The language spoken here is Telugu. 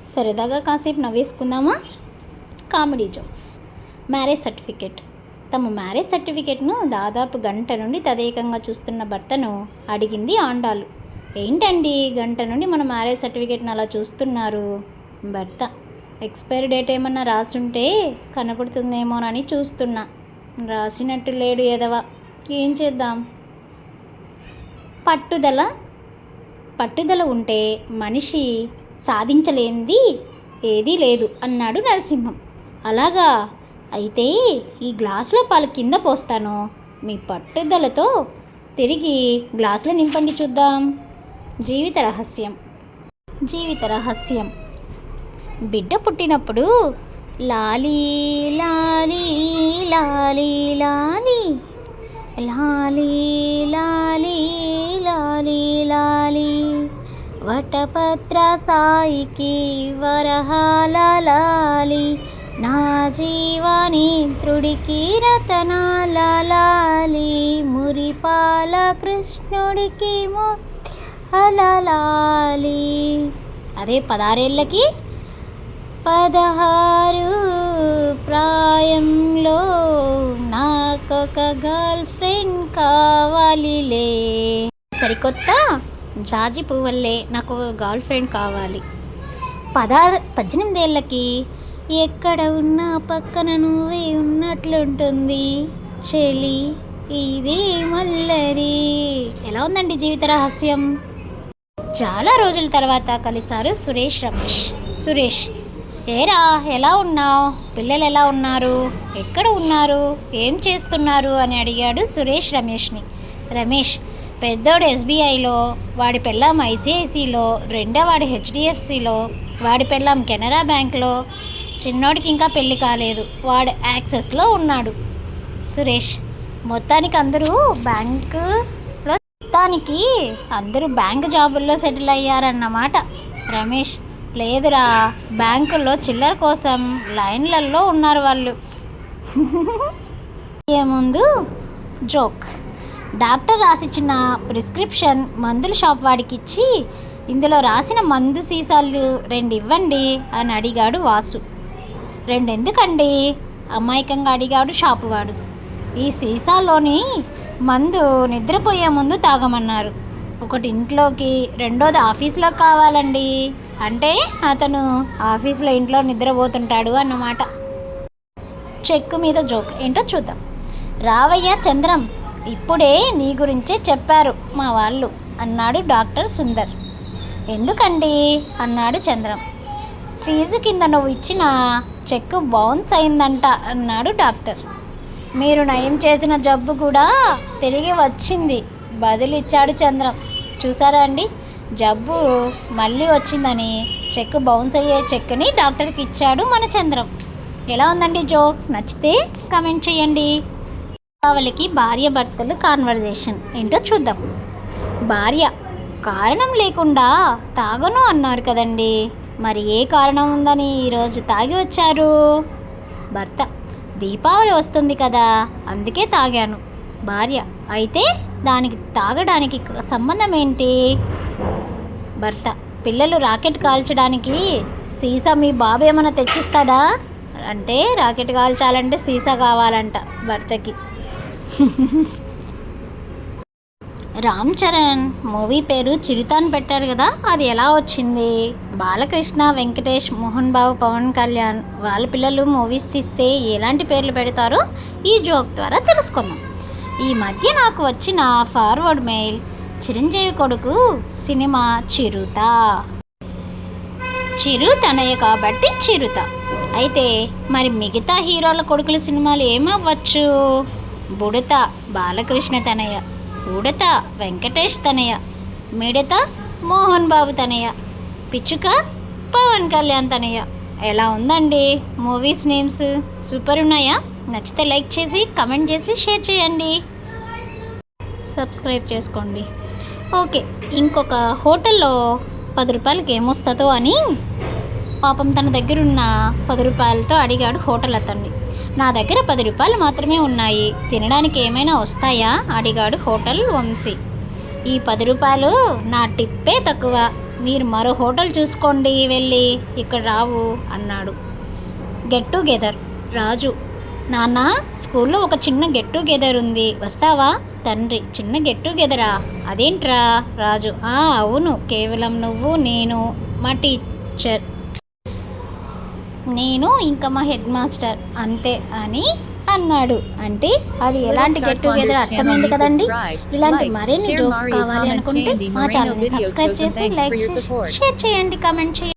సరదాగా కాసేపు నవ్వేసుకుందామా? Comedy jokes. Marriage certificate. తమ మ్యారేజ్ సర్టిఫికేట్ను దాదాపు గంట నుండి తదేకంగా చూస్తున్న భర్తను అడిగింది ఆండాలు. ఏంటండి గంట నుండి మన మ్యారేజ్ సర్టిఫికేట్ను అలా చూస్తున్నారు? భర్త: ఎక్స్పైరీ డేట్ ఏమన్నా రాసుంటే కనపడుతుందేమోనని చూస్తున్నా. రాసినట్టు లేడు ఎదవా, ఏం చేద్దాం? పట్టుదల ఉంటే మనిషి సాధించలేనిది ఏదీ లేదు అన్నాడు నరసింహం. అలాగా, అయితే ఈ గ్లాసులో పాలు కింద పోస్తాను, మీ పట్టుదలతో తిరిగి గ్లాసులో నింపండి చూద్దాం. జీవిత రహస్యం. బిడ్డ పుట్టినప్పుడు లాలీ లాలీ లాలీ లాలీ లాలీ లాలీ లాలీ లాలీ వటపత్ర సాయికి వరహాల లాలి, నా జీవనేత్రుడికి రతనాల లాలి, మురిపాల కృష్ణుడికి ముత్యాల. అదే 16 ఏళ్ళకి 16 ప్రాయంలో నాకొక గర్ల్ ఫ్రెండ్ కావాలిలే. సరికొత్త జాజి పువ్వుల్లే నాకు గర్ల్ ఫ్రెండ్ కావాలి. 18 ఏళ్ళకి ఎక్కడ ఉన్నా పక్కన నువ్వే ఉన్నట్లుంటుంది చెలి, ఇది మల్లరి. ఎలా ఉందండి జీవిత రహస్యం? చాలా రోజుల తర్వాత కలిశారు సురేష్: ఏరా ఎలా ఉన్నావు? పిల్లలు ఎలా ఉన్నారు? ఎక్కడ ఉన్నారు? ఏం చేస్తున్నారు అని అడిగాడు సురేష్ రమేష్ని. రమేష్: పెద్దోడు SBIలో, వాడి పెళ్ళాం ICICలో, రెండోవాడు HDFCలో, వాడి పెళ్ళాం కెనరా బ్యాంక్లో, చిన్నోడికి ఇంకా పెళ్ళి కాలేదు, వాడు యాక్సెస్లో ఉన్నాడు. సురేష్: మొత్తానికి అందరూ బ్యాంకు జాబుల్లో సెటిల్ అయ్యారన్నమాట. రమేష్: లేదురా, బ్యాంకుల్లో చిల్లర కోసం లైన్లలో ఉన్నారు వాళ్ళు. ఏముందు జోక్. డాక్టర్ రాసిచ్చిన ప్రిస్క్రిప్షన్ మందుల షాప్ వాడికి ఇచ్చి, ఇందులో రాసిన మందు సీసాలు 2 ఇవ్వండి అని అడిగాడు వాసు. 2 ఎందుకండి అమాయకంగా అడిగాడు షాపువాడు. ఈ సీసాలోని మందు నిద్రపోయే ముందు తాగమన్నారు. ఒకటి ఇంట్లోకి, రెండోది ఆఫీస్లో కావాలండి. అంటే అతను ఆఫీస్లో ఇంట్లో నిద్రపోతుంటాడు అన్నమాట. చెక్కు మీద జోక్ ఏంటో చూద్దాం. రావయ్య చంద్రం, ఇప్పుడే నీ గురించే చెప్పారు మా వాళ్ళు అన్నాడు డాక్టర్ సుందర్. ఎందుకండి అన్నాడు చంద్రం. ఫీజు కింద నువ్వు ఇచ్చిన చెక్కు బౌన్స్ అయిందంట అన్నాడు డాక్టర్. మీరు నయం చేసిన జబ్బు కూడా తిరిగి వచ్చింది బదిలిచ్చాడు చంద్రం. చూసారా అండి, జబ్బు మళ్ళీ వచ్చిందని చెక్కు బౌన్స్ అయ్యే చెక్కుని డాక్టర్కి ఇచ్చాడు మన చంద్రం. ఎలా ఉందండి జోక్? నచ్చితే కమెంట్ చేయండి. దీపావళికి భార్య భర్తలు కాన్వర్జేషన్ ఏంటో చూద్దాం. భార్య: కారణం లేకుండా తాగను అన్నారు కదండి, మరి ఏ కారణం ఉందని ఈరోజు తాగి వచ్చారు? భర్త: దీపావళి వస్తుంది కదా, అందుకే తాగాను. భార్య: అయితే దానికి తాగడానికి సంబంధం ఏంటి? భర్త: పిల్లలు రాకెట్ కాల్చడానికి సీసా మీ బాబు ఏమైనా తెచ్చిస్తాడా? అంటే రాకెట్ కాల్చాలంటే సీసా కావాలంట భర్తకి. రామ్ చరణ్ మూవీ పేరు చిరుత అని పెట్టారు కదా, అది ఎలా వచ్చింది? బాలకృష్ణ, వెంకటేష్, మోహన్ బాబు, పవన్ కళ్యాణ్ వాళ్ళ పిల్లలు మూవీస్ తీస్తే ఎలాంటి పేర్లు పెడతారో ఈ జోక్ ద్వారా తెలుసుకుందాం. ఈ మధ్య నాకు వచ్చిన ఫార్వర్డ్ మెయిల్: చిరంజీవి కొడుకు సినిమా చిరు తనయ్య కాబట్టి చిరుత. అయితే మరి మిగతా హీరోల కొడుకుల సినిమాలు ఏమవ్వచ్చు? బుడత బాలకృష్ణ తనయ్య, ఉడత వెంకటేష్ తనయ్య, మిడత మోహన్ బాబు తనయ్య, పిచ్చుక పవన్ కళ్యాణ్ తనయ్య. ఎలా ఉందండి మూవీస్ నేమ్స్? సూపర్ ఉన్నాయా? నచ్చితే లైక్ చేసి, కమెంట్ చేసి, షేర్ చేయండి, సబ్స్క్రైబ్ చేసుకోండి. ఓకే, ఇంకొక హోటల్లో 10 రూపాయలకి ఏమొస్తుందో అని పాపం తన దగ్గరున్న 10 రూపాయలతో అడిగాడు హోటల్ అతన్ని. నా దగ్గర 10 రూపాయలు మాత్రమే ఉన్నాయి, తినడానికి ఏమైనా వస్తాయా అడిగాడు హోటల్ వంశీ. ఈ 10 రూపాయలు నా టిప్పే తక్కువ, మీరు మరో హోటల్ చూసుకోండి వెళ్ళి, ఇక్కడ రావు అన్నాడు. Get together. రాజు: నాన్న, స్కూల్లో ఒక చిన్న గెట్ టుగెదర్ ఉంది, వస్తావా? తండ్రి: చిన్న గెట్ టుగెదరా? అదేంట్రా? రాజు: అవును, కేవలం నువ్వు, నేను, మా టీచర్, నేను ఇంకా మా హెడ్ మాస్టర్, అంతే అని అన్నాడు. అంటే అది ఎలాంటి గెట్ టుగెదర్ అర్థమైంది కదండి. ఇలాంటి మరిన్ని జోక్స్ కావాలి అనుకుంటే మా ఛానల్ని సబ్స్క్రైబ్ చేసి లైక్ చేసి షేర్ చేయండి, కామెంట్ చేయండి.